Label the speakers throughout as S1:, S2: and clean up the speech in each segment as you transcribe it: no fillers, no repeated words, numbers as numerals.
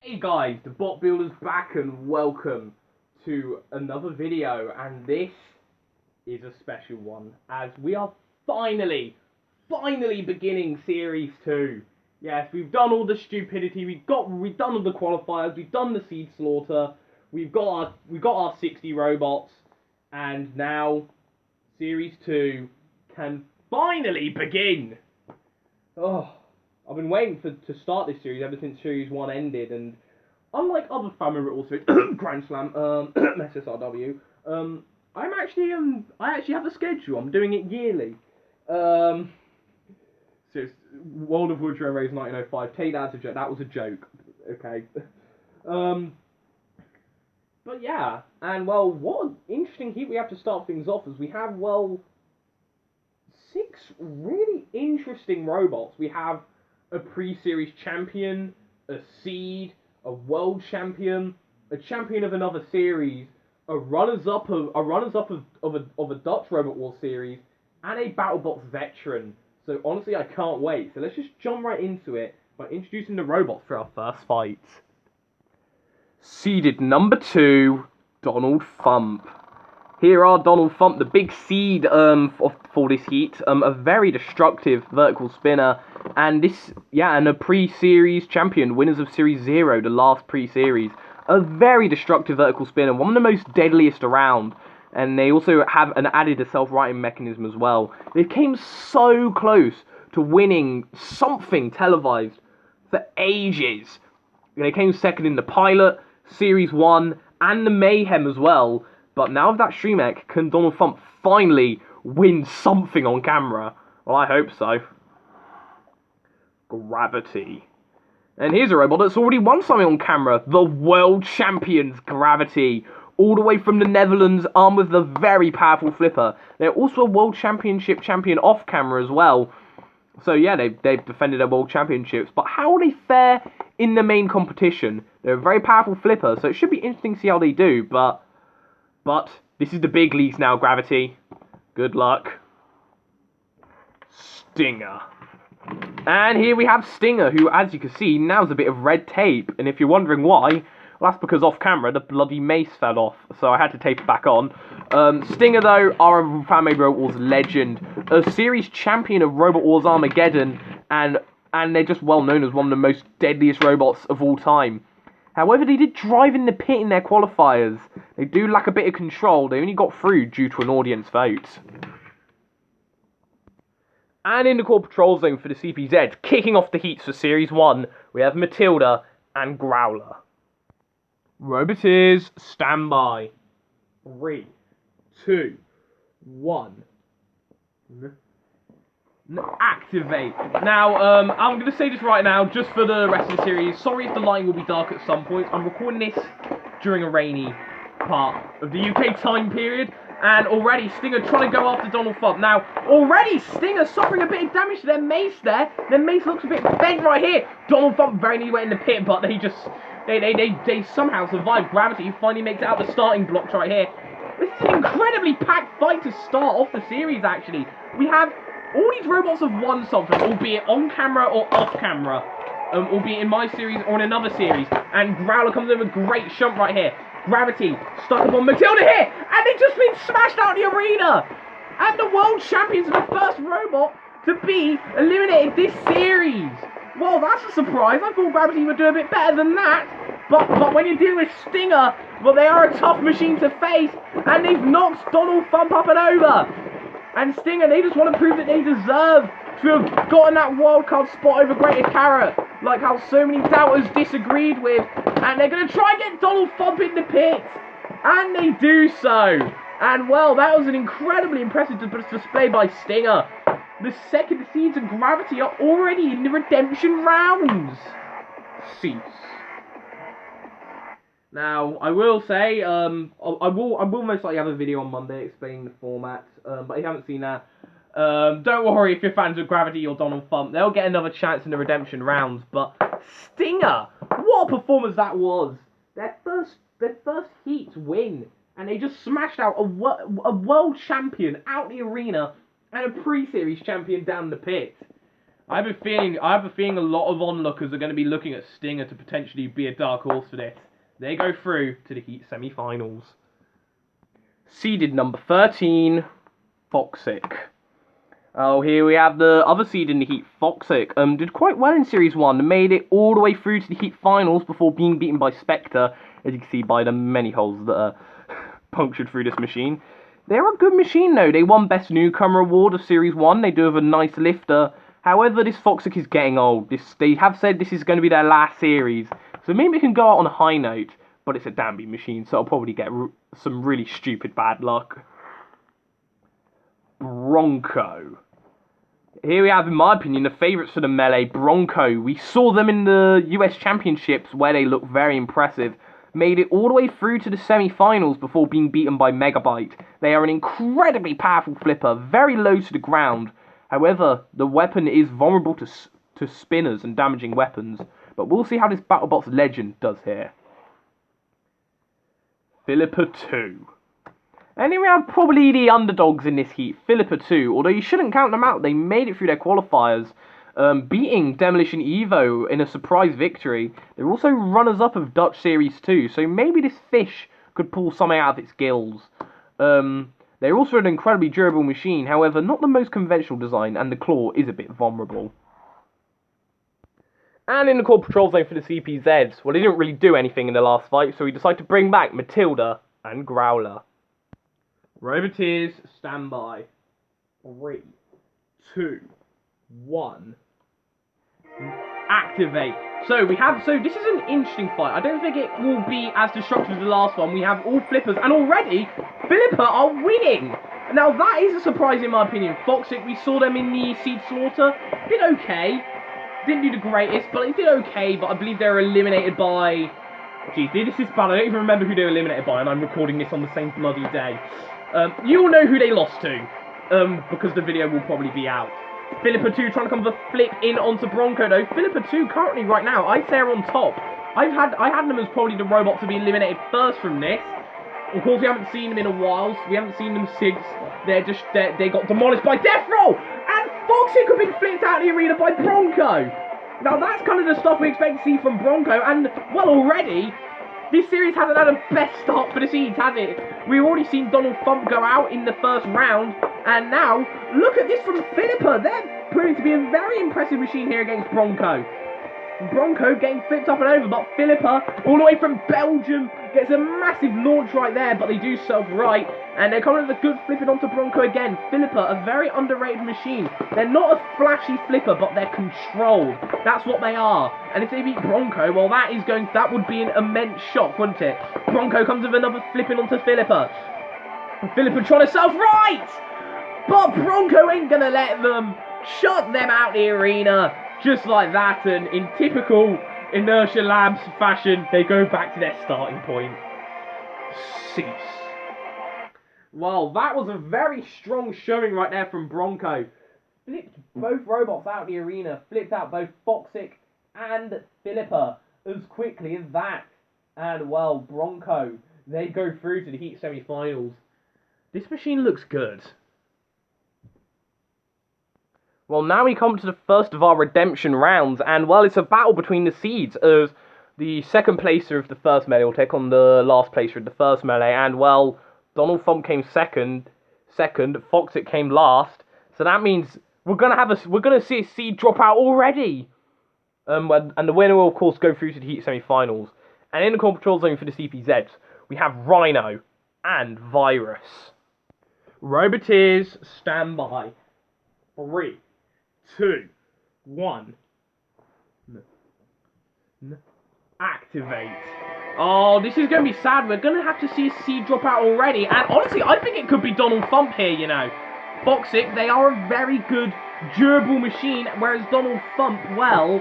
S1: Hey guys, the Bot Builder's back and welcome to another video, and this is a special one as we are finally beginning Series 2. Yes, we've done all the stupidity, we've done all the qualifiers, we've done the seed slaughter, we've got our 60 robots, and now Series 2 can finally begin. Oh, I've been waiting to start this series ever since Series 1 ended, and unlike other family rules, Grand Slam, SSRW, I actually have a schedule. I'm doing it yearly. So it's World of Woodrow Race 1905. Take that as a joke. That was a joke. Okay. But yeah, and well, what an interesting heat we have to start things off, as we have, well, 6 really interesting robots. We have a pre-series champion, a seed, a world champion, a champion of another series, a runners-up of a Dutch Robot War series, and a BattleBots veteran. So honestly, I can't wait. So let's just jump right into it by introducing the robots for our first fight. Seeded number 2, Donald Thump. Here are Donald Thump, the big seed for this heat, a very destructive vertical spinner, and a pre-series champion, winners of Series 0, the last pre-series. A very destructive vertical spinner, one of the most deadliest around, and they also have added a self-righting mechanism as well. They came so close to winning something televised for ages. They came second in the Pilot, Series 1, and the Mayhem as well. But now with that shrimech, can Donald Thump finally win something on camera? Well, I hope so. Gravity. And here's a robot that's already won something on camera. The World Champions Gravity. All the way from the Netherlands, armed with the very powerful flipper. They're also a World Championship champion off camera as well. So yeah, they've defended their World Championships. But how will they fare in the main competition? They're a very powerful flipper, so it should be interesting to see how they do. But this is the big leagues now, Gravity. Good luck. Stinger. And here we have Stinger, who, as you can see, now has a bit of red tape. And if you're wondering why, well, that's because off camera, the bloody mace fell off. So I had to tape it back on. Stinger, though, are a fan-made Robot Wars legend. A series champion of Robot Wars Armageddon. And they're just well known as one of the most deadliest robots of all time. However, they did drive in the pit in their qualifiers. They do lack a bit of control. They only got through due to an audience vote. And in the core patrol zone for the CPZ, kicking off the heats for Series 1, we have Matilda and Growler. Roboteers, stand by. 3, 2, 1. Activate. Now, I'm going to say this right now, just for the rest of the series. Sorry if the lighting will be dark at some point. I'm recording this during a rainy part of the UK time period. And already, Stinger trying to go after Donald Thump. Now, already, Stinger suffering a bit of damage to their mace there. Their mace looks a bit bent right here. Donald Thump very nearly went in the pit, but they somehow survived. Gravity finally makes it out the starting blocks right here. This is an incredibly packed fight to start off the series, actually. We have all these robots have won something, albeit on camera or off camera. Albeit in my series or in another series. And Growler comes in with a great shunt right here. Gravity stuck upon Matilda here, and they've just been smashed out of the arena. And the world champions are the first robot to be eliminated this series. Well, that's a surprise. I thought Gravity would do a bit better than that. But when you deal with Stinger, well, they are a tough machine to face, and they've knocked Donald Thump up and over. And Stinger, they just want to prove that they deserve to have gotten that wildcard spot over Greater Carrot, like how so many doubters disagreed with. And they're going to try and get Donald Thump in the pit. And they do so. And, well, that was an incredibly impressive display by Stinger. The second seeds of Gravity are already in the redemption rounds. Cease. Now, I will say, I will most likely have a video on Monday explaining the format, but if you haven't seen that, don't worry if you're fans of Gravity or Donald Thump, they'll get another chance in the redemption rounds. But Stinger, what a performance that was! Their first heat win, and they just smashed out a world champion out the arena and a pre-series champion down the pit. I have a feeling a lot of onlookers are going to be looking at Stinger to potentially be a dark horse for this. They go through to the Heat semi-finals. Seeded number 13, Foxic. Oh, here we have the other seed in the Heat, Foxic. Did quite well in Series 1, made it all the way through to the Heat finals before being beaten by Spectre, as you can see by the many holes that are punctured through this machine. They're a good machine though. They won Best Newcomer Award of Series 1. They do have a nice lifter. However, this Foxic is getting old. They have said this is going to be their last series. So maybe it can go out on a high note. But it's a damn big machine, so it'll probably get some really stupid bad luck. Bronco. Here we have, in my opinion, the favourites for the melee, Bronco. We saw them in the US Championships where they looked very impressive. Made it all the way through to the semi-finals before being beaten by Megabyte. They are an incredibly powerful flipper, very low to the ground. However, the weapon is vulnerable to spinners and damaging weapons. But we'll see how this BattleBots legend does here. Philippa 2. And here we have probably the underdogs in this heat, Philippa 2. Although you shouldn't count them out, they made it through their qualifiers, beating Demolition Evo in a surprise victory. They're also runners-up of Dutch Series 2, so maybe this fish could pull something out of its gills. They're also an incredibly durable machine, however, not the most conventional design, and the claw is a bit vulnerable. And in the core patrol zone for the CPZs, well, they didn't really do anything in the last fight, so we decided to bring back Matilda and Growler. Roboteers, stand by. 3, 2, 1. Activate. So this is an interesting fight. I don't think it will be as destructive as the last one. We have all flippers, and already, Philippa are winning. Now, that is a surprise in my opinion. Foxic, we saw them in the Seed Slaughter. Did okay. Didn't do the greatest, but it did okay. But I believe they were eliminated by... Geez, this is bad. I don't even remember who they were eliminated by, and I'm recording this on the same bloody day. You all know who they lost to, because the video will probably be out. Philippa 2 trying to come with a flip in onto Bronco, though. Philippa 2 currently, right now, I'd say are on top. I had them as probably the robot to be eliminated first from this. Of course, we haven't seen them in a while. So we haven't seen them since they got demolished by Death Roll. And Foxic have been flipped out of the arena by Bronco. Now, that's kind of the stuff we expect to see from Bronco. And, well, already, this series hasn't had a best start for the Seeds, has it? We've already seen Donald Thump go out in the first round. And now, look at this from Philippa. They're proving to be a very impressive machine here against Bronco. Bronco getting flipped up and over, but Philippa, all the way from Belgium, gets a massive launch right there, but they do self right, and they're coming with a good flipping onto Bronco again. Philippa, a very underrated machine. They're not a flashy flipper, but they're controlled. That's what they are. And if they beat Bronco, well, that would be an immense shock, wouldn't it? Bronco comes with another flipping onto Philippa. Philippa trying to self right, but Bronco ain't gonna let them. Shut them out the arena. Just like that, and in typical Inertia Labs fashion, they go back to their starting point. Cease. Well, that was a very strong showing right there from Bronco. Flipped both robots out of the arena, flipped out both Foxic and Philippa as quickly as that. And, well, Bronco, they go through to the Heat semi-finals. This machine looks good. Well, now we come to the first of our redemption rounds, and, well, it's a battle between the Seeds, as the second placer of the first melee will take on the last placer of the first melee, and, well, Donald Thump came second, Foxic came last, so that means we're gonna see a Seed drop out already, and the winner will, of course, go through to the Heat semi-finals. And in the core patrol zone for the CPZs, we have Rhino and Virus. Roboteers, stand by. 3, 2, 1. Activate. Oh, this is going to be sad. We're going to have to see a Seed drop out already. And honestly, I think it could be Donald Thump here, you know. Foxic, they are a very good, durable machine. Whereas Donald Thump, well,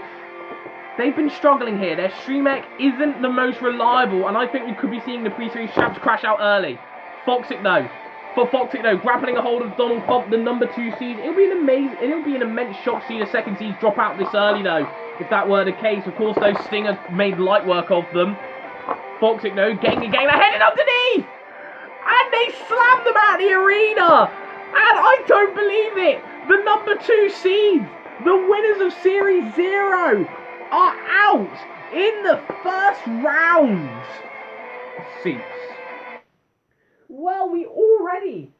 S1: they've been struggling here. Their shrimech isn't the most reliable. And I think we could be seeing the pre-series champs crash out early. Foxic, though. For Foxic, though, grappling a hold of Donald Thump, the number 2 seed. It'll be an immense shock to see the second seeds drop out this early, though. If that were the case, of course, those Stinger made light work of them. Foxic, though, getting ahead and underneath! And they slammed them out of the arena! And I don't believe it! The number 2 seeds The winners of Series 0 are out in the first round. Seats. Well, we've already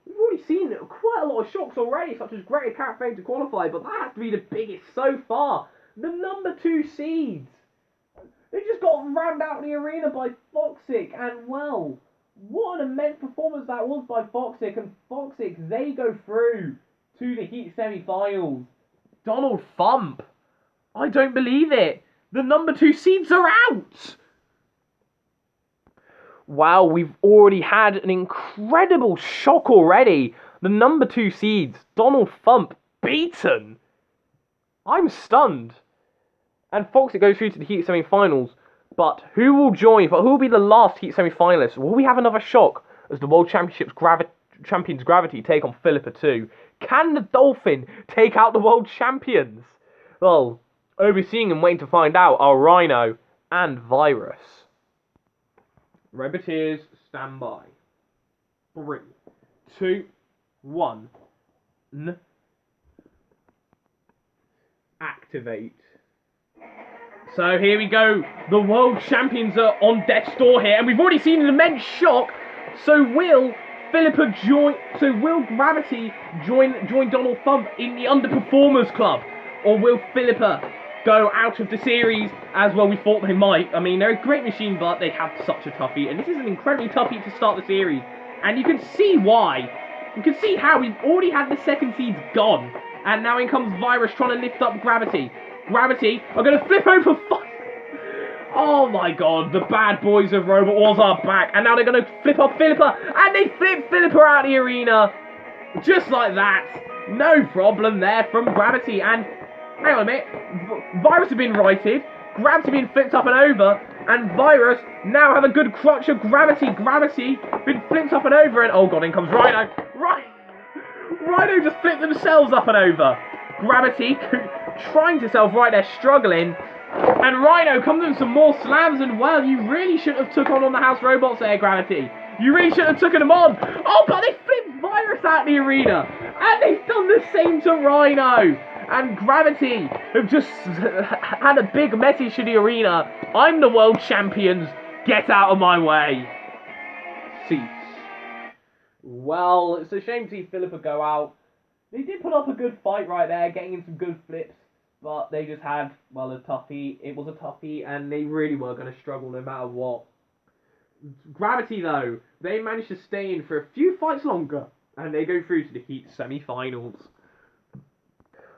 S1: seen quite a lot of shocks already, such as Great Carrot failing to qualify, but that has to be the biggest so far. The number 2 seeds. They just got rammed out of the arena by Foxic, and well, what an immense performance that was by Foxic, and Foxic, they go through to the Heat semi-finals. Donald Thump, I don't believe it. The number 2 seeds are out. Wow, we've already had an incredible shock already. The number 2 seeds, Donald Thump, beaten. I'm stunned. And Foxic goes through to the Heat semi-finals. But who will join? But who will be the last Heat semi-finalist? Will we have another shock as the World Championships Champions Gravity take on Philippa 2? Can the Dolphin take out the World Champions? Well, overseeing and waiting to find out are Rhino and Virus. Rebiteers, stand by. 3, 2, 1. Activate. So here we go. The world champions are on death's door here, and we've already seen an immense shock. So will Philippa join? So will Gravity join Donald Thump in the Underperformers Club, or will Philippa go out of the series as well? We thought they might. I mean, they're a great machine, but they have such a toughie, and this is an incredibly tough heat to start the series, and you can see why. You can see how we've already had the second seeds gone, and now in comes Virus trying to lift up Gravity. Gravity are going to flip over. Oh my god, the bad boys of Robot Wars are back, and now they're going to flip up Philippa, and they flip Philippa out of the arena, just like that. No problem there from Gravity, and hang on a minute, Virus have been righted, Gravity being flipped up and over, and Virus now have a good crutch of Gravity. Gravity been flipped up and over, and oh god, in comes Rhino. Rhino just flipped themselves up and over. Gravity trying to self-right, they're struggling. And Rhino comes in some more slams, and well, you really should have took on the House Robots there, Gravity. You really should have taken them on. Oh, but they flipped Virus out of the arena. And they've done the same to Rhino. And Gravity have just had a big message to the arena. I'm the world champions. Get out of my way. Seats. Well, it's a shame to see Philippa go out. They did put up a good fight right there, getting in some good flips, but they just had, well, a toughie. It was a toughie, and they really were going to struggle no matter what. Gravity, though, they managed to stay in for a few fights longer, and they go through to the Heat semi-finals.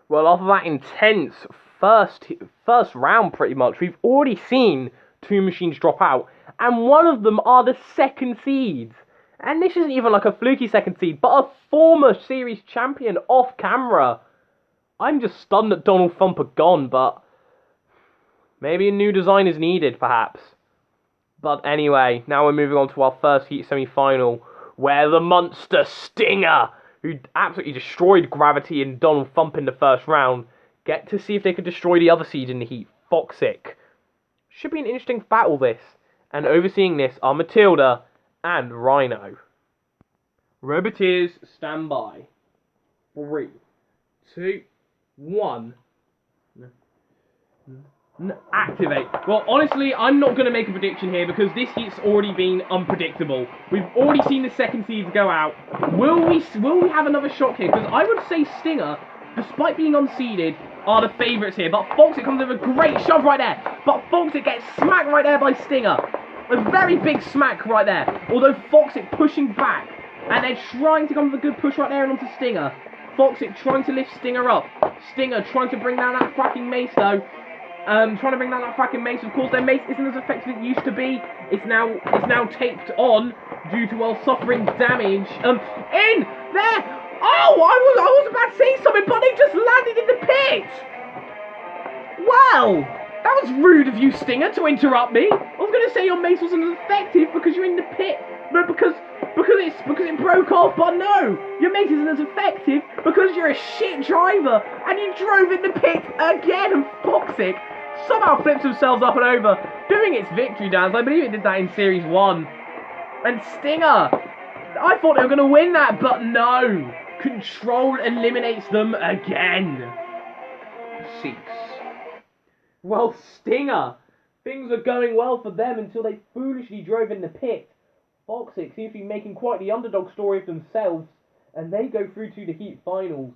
S1: Well, after that intense first round, pretty much, we've already seen 2 machines drop out, and one of them are the second seeds. And this isn't even like a fluky second seed, but a former series champion off camera. I'm just stunned that Donald Thump are gone, but maybe a new design is needed, perhaps. But anyway, now we're moving on to our first Heat semi-final, where the monster Stinger, who absolutely destroyed Gravity and Donald Thump in the first round, get to see if they can destroy the other seed in the Heat, Foxic. Should be an interesting battle, this. And overseeing this are Matilda and Rhino. Roboteers, stand by. 3, 2, 1. Activate. Well, honestly, I'm not going to make a prediction here because this heat's already been unpredictable. We've already seen the second seeds go out. Will we have another shock here? Because I would say Stinger, despite being unseeded, are the favourites here. But Foxic comes with a great shove right there. But Foxic gets smacked right there by Stinger. A very big smack right there. Although Foxic pushing back. And they're trying to come with a good push right there and onto Stinger. Foxic trying to lift Stinger up. Stinger trying to bring down that fracking mace though. Trying to bring down that fracking mace. Of course, their mace isn't as effective as it used to be. It's now taped on due to suffering damage. In there. Oh, I was about to say something, but they just landed in the pit. Wow. That was rude of you, Stinger, to interrupt me. I was going to say your mace wasn't as effective because you're in the pit, but because it broke off. But no, your mace isn't as effective because you're a shit driver and you drove in the pit again. And Foxic somehow flips themselves up and over, doing its victory dance. I believe it did that in Series 1. And Stinger, I thought they were going to win that, but no. Control eliminates them again. cease. Well, Stinger, things are going well for them until they foolishly drove in the pit. Foxic seems to be making quite the underdog story of themselves, and they go through to the heat finals.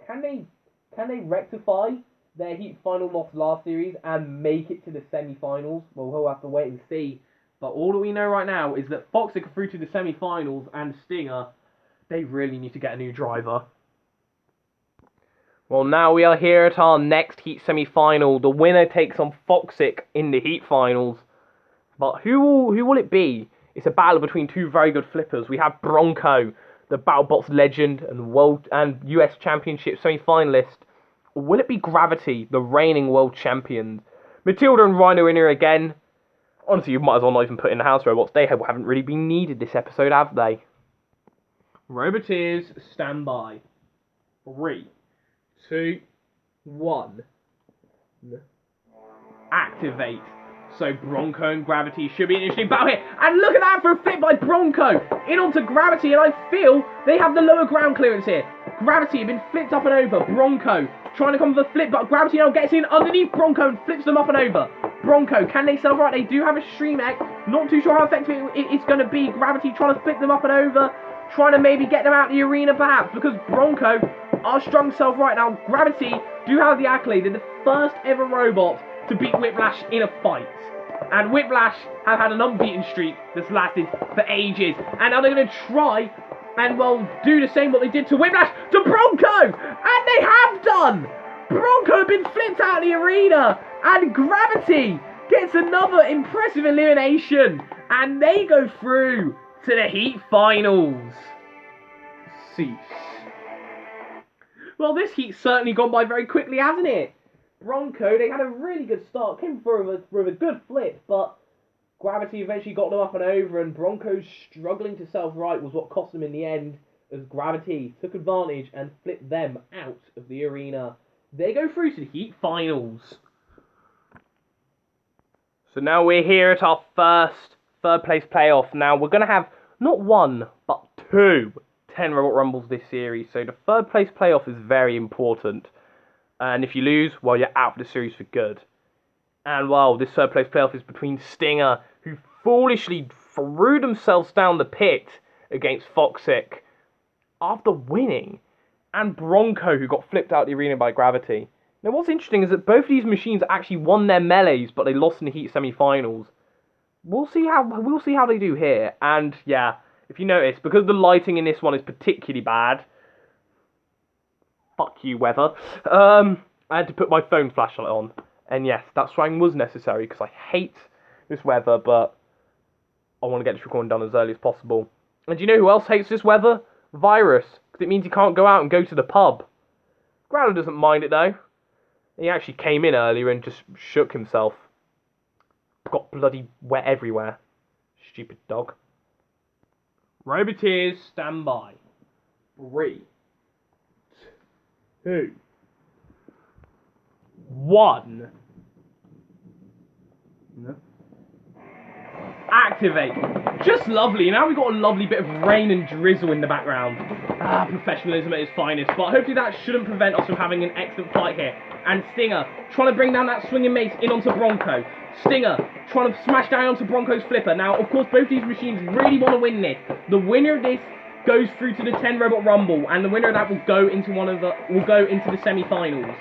S1: Can they rectify their heat final loss last series and make it to the semi-finals? Well, we'll have to wait and see. But all that we know right now is that Foxic are through to the semi-finals, and Stinger, they really need to get a new driver. Well, now we are here at our next heat semi-final. The winner takes on Foxic in the heat finals. But who will it be? It's a battle between two very good flippers. We have Bronco, the BattleBots legend and US Championship semi-finalist. Or will it be Gravity, the reigning world champions? Matilda and Rhino in here again. Honestly, you might as well not even put in the house robots. They haven't really been needed this episode, have they? Roboteers, stand by. 3, 2, 1. Activate. So Bronco and Gravity should be an interesting battle here. And look at that for a flip by Bronco. In onto Gravity, and I feel they have the lower ground clearance here. Gravity have been flipped up and over. Bronco trying to come with a flip, but Gravity now gets in underneath Bronco and flips them up and over. Bronco, can they sell right? They do have a shrimech. Not too sure how effective it's going to be. Gravity trying to flip them up and over. Trying to maybe get them out of the arena perhaps, because Bronco are strong self right now. Gravity do have the accolade. They're the first ever robot to beat Whiplash in a fight. And Whiplash have had an unbeaten streak that's lasted for ages. And now they're going to try and, well, do the same what they did to Whiplash to Bronco! And they have done! Bronco have been flipped out of the arena! And Gravity gets another impressive elimination! And they go through to the heat finals. Cease. Well, this heat's certainly gone by very quickly, hasn't it? Bronco, they had a really good start, came through with a good flip, but Gravity eventually got them up and over, and Bronco struggling to self-right was what cost them in the end, as Gravity took advantage and flipped them out of the arena. They go through to the heat finals. So now we're here at our first third place playoff. Now we're going to have not one, but 2 10 Robot Rumbles this series, so the third place playoff is very important. And if you lose, well, you're out of the series for good. And, well, this third place playoff is between Stinger, who foolishly threw themselves down the pit against Foxic after winning, and Bronco, who got flipped out of the arena by Gravity. Now, what's interesting is that both of these machines actually won their melees, but they lost in the heat semi-finals. We'll see how they do here. And, yeah, if you notice, because the lighting in this one is particularly bad, fuck you, weather. I had to put my phone flashlight on. And yes, that swang was necessary because I hate this weather, but I want to get this recording done as early as possible. And do you know who else hates this weather? Virus. Because it means he can't go out and go to the pub. Growler doesn't mind it though. He actually came in earlier and just shook himself. Got bloody wet everywhere. Stupid dog. Roboteers, stand by. 3, 2, 1. No. Activate. Just lovely. Now we've got a lovely bit of rain and drizzle in the background. Professionalism at its finest. But hopefully that shouldn't prevent us from having an excellent fight here. And Stinger trying to bring down that swinging mace in onto Bronco. Stinger trying to smash down onto Bronco's flipper. Now, of course, both these machines really want to win this. The winner of this goes through to the 10 Robot Rumble, and the winner of that will go into the semi-finals.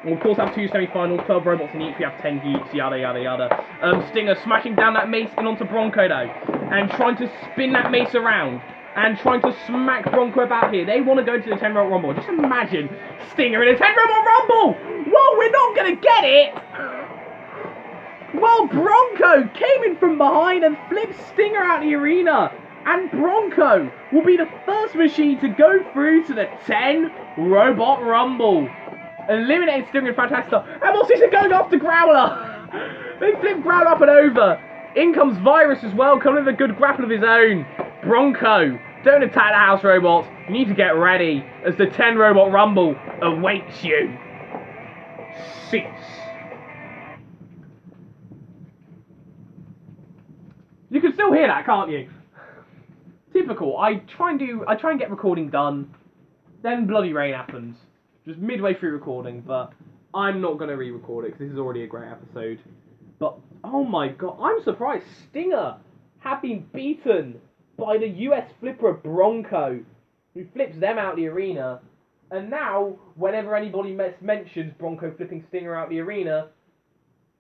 S1: We'll of course have 2 semi-finals, 12 robots in each. We have 10 geeks, yada yada yada. Stinger smashing down that mace in onto Bronco though, and trying to spin that mace around, and trying to smack Bronco about here. They want to go into the 10 Robot Rumble. Just imagine Stinger in a 10 Robot Rumble! Whoa, we're not gonna get it! Well, Bronco came in from behind and flipped Stinger out of the arena. And Bronco will be the first machine to go through to the 10 Robot Rumble. Eliminating Stinger and Fantastic. And what's this going after Growler? They flip Growler up and over. In comes Virus as well, coming with a good grapple of his own. Bronco, don't attack the house robots. You need to get ready as the 10 Robot Rumble awaits you. Cease. You can still hear that, can't you? Typical. I try and get recording done, then bloody rain happens. Just midway through recording, but I'm not going to re-record it because this is already a great episode. But, oh my god, I'm surprised Stinger have been beaten by the US flipper Bronco, who flips them out the arena. And now, whenever anybody mentions Bronco flipping Stinger out the arena,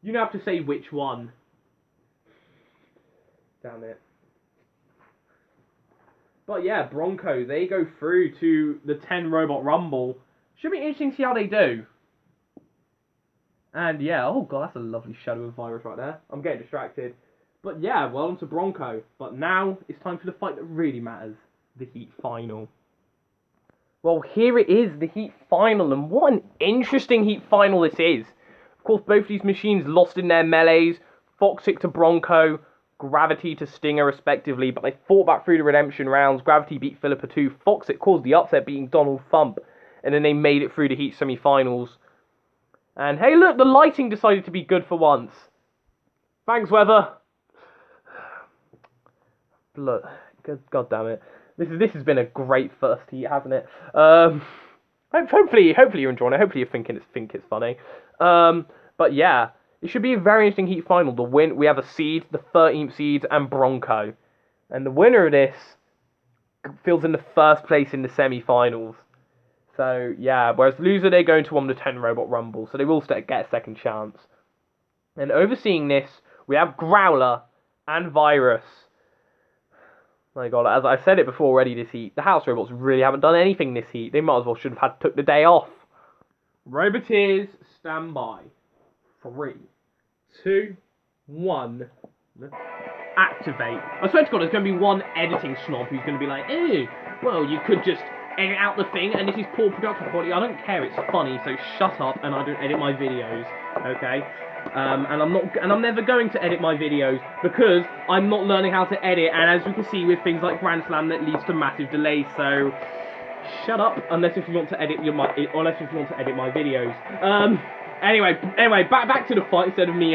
S1: you now have to say which one. Damn it. But yeah, Bronco, they go through to the 10 Robot Rumble. Should be interesting to see how they do. And yeah, oh god, that's a lovely shadow of virus right there. I'm getting distracted. But yeah, well on to Bronco. But now it's time for the fight that really matters. The Heat Final. Well, here it is, the Heat Final. And what an interesting Heat Final this is. Of course, both these machines lost in their melees. Foxic to Bronco. Gravity to Stinger, respectively, but they fought back through the redemption rounds. Gravity beat Philippa 2. Foxic caused the upset, beating Donald Thump, and then they made it through the Heat semi-finals. And hey, look, the lighting decided to be good for once. Thanks, weather. Look, God damn it, this has been a great first heat, hasn't it? Hopefully you're enjoying it. Hopefully you think it's funny. But yeah. It should be a very interesting Heat Final. We have a seed, the 13th seed, and Bronco. And the winner of this fills in the first place in the semi-finals. So, yeah, whereas the loser, they're going to win the 10 Robot Rumble. So they will get a second chance. And overseeing this, we have Growler and Virus. My god, as I said it before already this heat, the House Robots really haven't done anything this heat. They might as well should have took the day off. Roboteers, stand by. 3, 2, 1, activate. I swear to God, there's going to be one editing snob who's going to be like, "Eh, well, you could just edit out the thing, and this is poor production quality." I don't care, it's funny, so shut up, and I don't edit my videos, okay? And I'm never going to edit my videos because I'm not learning how to edit, and as you can see with things like Grand Slam, that leads to massive delays. So shut up, unless if you want to edit my videos. Anyway, back to the fight instead of me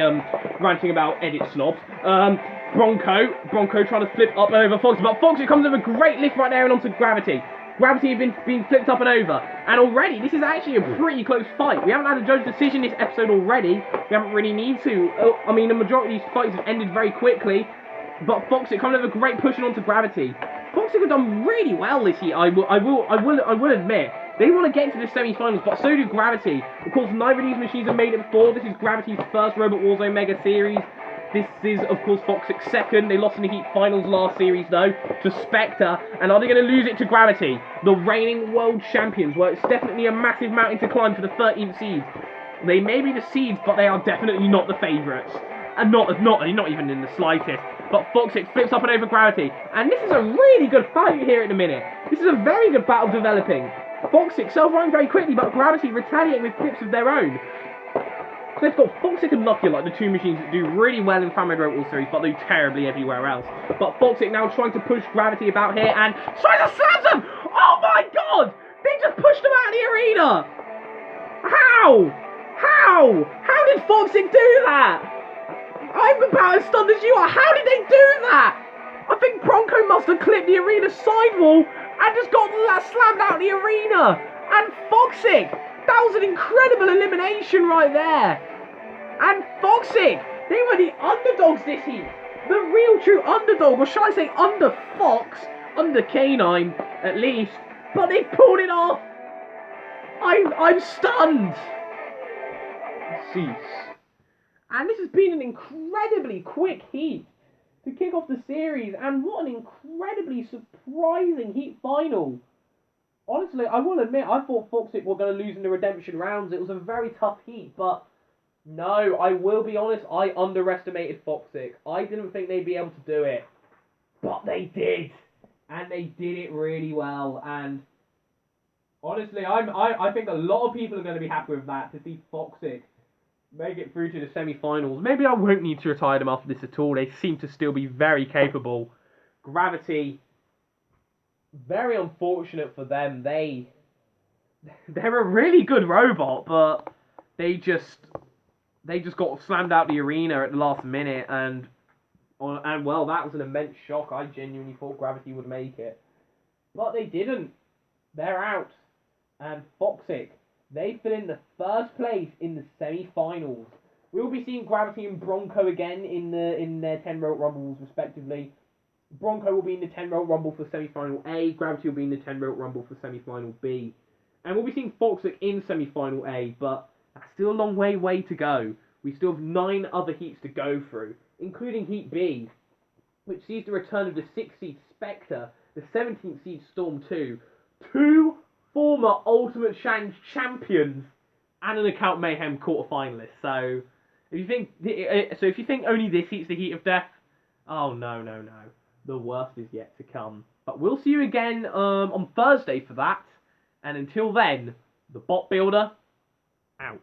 S1: ranting about edit snobs. Bronco trying to flip up and over Fox, but Fox, it comes with a great lift right there and onto Gravity. Gravity had been flipped up and over, and already this is actually a pretty close fight. We haven't had a judge decision this episode already. We haven't really need to. I mean, the majority of these fights have ended very quickly, but Fox, it comes with a great pushing onto Gravity. Fox have done really well this year. I will admit. They want to get into the semi-finals, but so do Gravity. Of course, neither of these machines have made it before. This is Gravity's first Robot Warzone Mega Series. This is, of course, Foxic's second. They lost in the Heat Finals last series, though, to Spectre. And are they going to lose it to Gravity, the reigning world champions? Well, it's definitely a massive mountain to climb for the 13th seeds. They may be the seeds, but they are definitely not the favourites. And not even in the slightest. But Foxic flips up and over Gravity. And this is a really good fight here at the minute. This is a very good battle developing. Foxic self-running very quickly, but Gravity retaliating with flips of their own. So they've got Foxic and Lucky, like the two machines that do really well in Family Road All Series, but do terribly everywhere else. But Foxic now trying to push Gravity about here, and tries to slam them! Oh my god! They just pushed them out of the arena! How did Foxic do that? I'm about as stunned as you are. How did they do that? I think Bronco must have clipped the arena sidewall and just got slammed out of the arena. And Foxic, that was an incredible elimination right there. And Foxic, they were the underdogs this heat. The real true underdog, or shall I say under Fox, under Canine at least. But they pulled it off. I'm stunned. Cease. And this has been an incredibly quick heat to kick off the series, and what an incredibly surprising heat final. Honestly, I will admit, I thought Foxic were going to lose in the redemption rounds. It was a very tough heat, but no, I will be honest, I underestimated Foxic. I didn't think they'd be able to do it, but they did, and they did it really well. And honestly, I think a lot of people are going to be happy with that, to see Foxic make it through to the semi-finals. Maybe I won't need to retire them after this at all. They seem to still be very capable. Gravity, very unfortunate for them. They're a really good robot, but they just got slammed out the arena at the last minute, and well, that was an immense shock. I genuinely thought Gravity would make it, but they didn't. They're out, and Foxic, They fill in the first place in the semi-finals. We will be seeing Gravity and Bronco again in their 10-rope rumbles respectively. Bronco will be in the 10-rope rumble for semi-final A. Gravity will be in the 10-rope rumble for semi-final B. And we'll be seeing Foxic in semi-final A, but that's still a long way to go. We still have 9 other heats to go through, including Heat B, which sees the return of the 6th seed Spectre, the 17th seed Storm 2, 2 former Ultimate Challenge champions, and an Account Mayhem quarterfinalist. So if you think only this heat's the heat of death, oh no, the worst is yet to come. But we'll see you again on Thursday for that. And until then, the Bot Builder out.